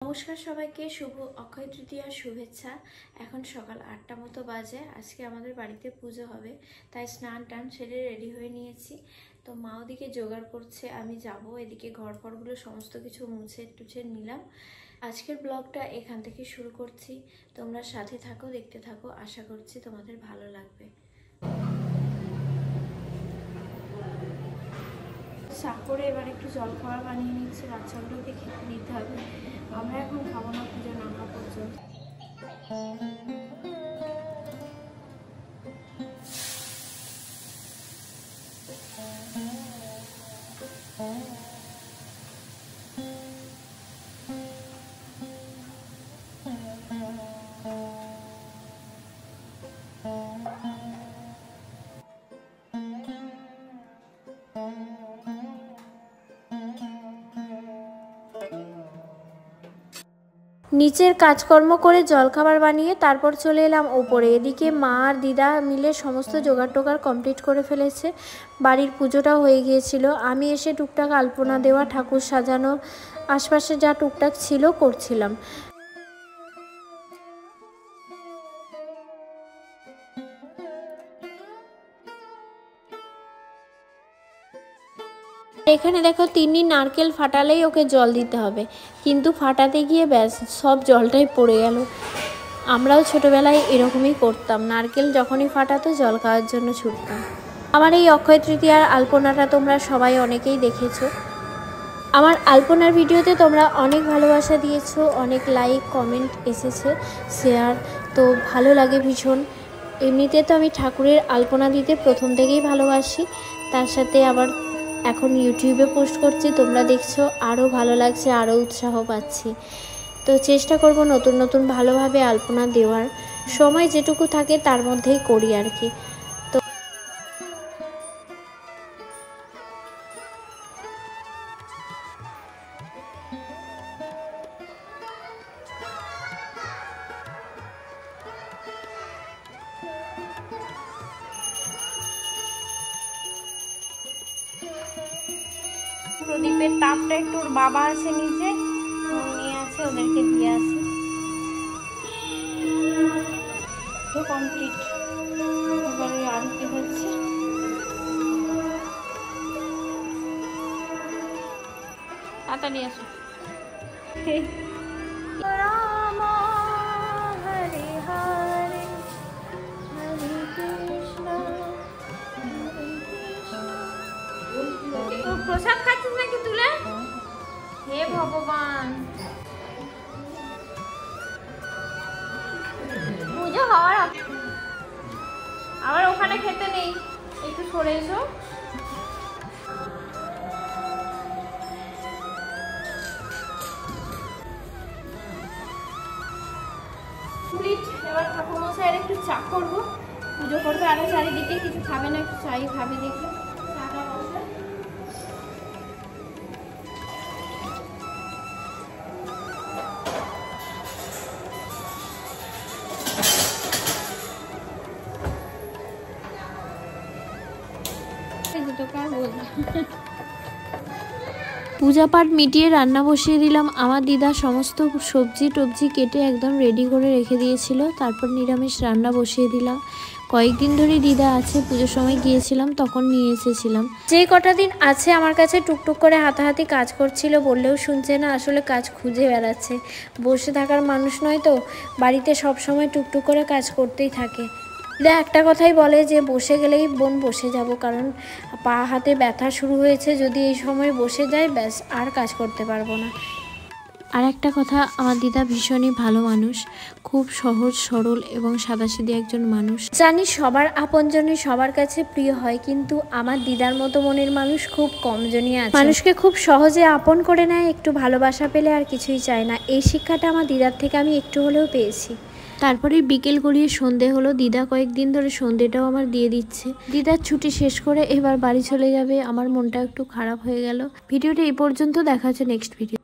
নমস্কার সবাইকে, শুভ অক্ষয় তৃতীয়ার শুভেচ্ছা। এখন সকাল 8টা মতো বাজে। আজকে আমাদের বাড়িতে পুজো হবে, তাই স্নান টান সেরে রেডি হয়ে নিয়েছি। তো মা ওদিকে জোগাড় করছে, আমি যাব। এদিকে ঘর ফরগুলো সমস্ত কিছু মুছে টুছে নিলাম। আজকের ব্লগটা এখান থেকে শুরু করছি। তোমরা সাথে থাকো, দেখতে থাকো, আশা করছি তোমাদের ভালো লাগবে। চা করে এবার একটু জল খাবার বানিয়ে নিচ্ছি, বাচ্চাগুলোকে খেতে দিতে হবে। আমরা এখন খাবো না পুজো না হওয়া পর্যন্ত। নিচের কাজকর্ম করে জলখাবার বানিয়ে তারপর চলে এলাম ওপরে। এদিকে মা আর দিদা মিলে সমস্ত জোগাড় টোগাড় কমপ্লিট করে ফেলেছে। বাড়ির পুজোটাও হয়ে গিয়েছিল। আমি এসে টুকটাক আলপনা দেওয়া, ঠাকুর সাজানো, আশপাশে যা টুকটাক ছিল করছিলাম। এখানে দেখো তিন্নি নারকেল ফাটালেই ওকে জল দিতে হবে, কিন্তু ফাটাতে গিয়ে ব্যাস সব জলটাই পড়ে গেল। আমরাও ছোটোবেলায় এরকমই করতাম, নারকেল যখনই ফাটাতো জল খাওয়ার জন্য ছুটতাম। আমার এই অক্ষয় তৃতীয়ার আলপনাটা তোমরা সবাই অনেকেই দেখেছো। আমার আলপনার ভিডিওতে তোমরা অনেক ভালোবাসা দিয়েছো, অনেক লাইক কমেন্ট এসেছে, শেয়ার, তো ভালো লাগে ভীষণ। এমনিতে তো আমি ঠাকুরের আলপনা দিতে প্রথম থেকেই ভালোবাসি, তার সাথে আবার এখন ইউটিউবে পোস্ট করছি, তোমরা দেখছো, আরও ভালো লাগছে, আরও উৎসাহ পাচ্ছি। তো চেষ্টা করব নতুন নতুন ভালোভাবে আলপনা দেওয়ার, সময় যেটুকু থাকে তার মধ্যেই করি আর কি। তো প্রদীপের তাপটা একটু ওর বাবা আছে নিচে নিয়ে আছে, ওদেরকে দিয়ে আসি। তো কমপ্লিট, এবারে আরতি হচ্ছে। তাড়াতাড়ি আসো। রাম হরে হরে হরে কৃষ্ণ হরে কৃষ্ণ। তো প্রসাদ খাচ্ছিস নাকি তুলে? হে ভগবান, পুজো হওয়ার আবার ওখানে খেতে নেই, একটু সরে এসো। এবার ঠাকুরমশাইয়ের একটু চা করবো, পুজো করবে আরো চারিদিকে। কিছু খাবে না, একটু চাই খাবে দেখে চাটা বসে। পূজা পাঠ মিটিয়ে রান্না বসিয়ে দিলাম। আমার দিদা সমস্ত সবজি টবজি কেটে একদম রেডি করে রেখে দিয়েছিল, তারপর নিরামিষ রান্না বসিয়ে দিলাম। কয়েকদিন ধরেই দিদা আছে, পুজোর সময় গিয়েছিলাম তখন নিয়ে এসেছিলাম। যে কটা দিন আছে আমার কাছে টুকটুক করে হাতাহাতি কাজ করছিল, বললেও শুনছে না, আসলে কাজ খুঁজে বেড়াচ্ছে। বসে থাকার মানুষ নয় তো, বাড়িতে সব সময় টুকটুক করে কাজ করতেই থাকে। দিদা একটা কথাই বলে যে বসে গেলেই বোন বসে যাব, কারণ পা হাতে ব্যথা শুরু হয়েছে, যদি এই সময় বসে যায় ব্যাস আর কাজ করতে পারবো না। আর একটা কথা, আমার দিদা ভীষণই ভালো মানুষ, খুব সহজ সরল এবং সাদাসিধে একজন মানুষ। জানি সবার আপনজনই সবার কাছে প্রিয় হয়, কিন্তু আমার দিদার মতো মনের মানুষ খুব কমজনই আছে। মানুষকে খুব সহজে আপন করে নেয়, একটু ভালোবাসা পেলে আর কিছুই চায় না। এই শিক্ষাটা আমার দিদার থেকে আমি একটু হলেও পেয়েছি। তারপরে বিকেল গড়িয়ে সন্ধে হলো। দিদা কয়েকদিন ধরে সন্ধেটাও আমার দিয়ে দিচ্ছে। দিদার ছুটি শেষ করে এবার বাড়ি চলে যাবে। আমার মনটা একটু খারাপ হয়ে গেল। ভিডিওটা এই পর্যন্ত, দেখা হচ্ছে নেক্সট ভিডিও।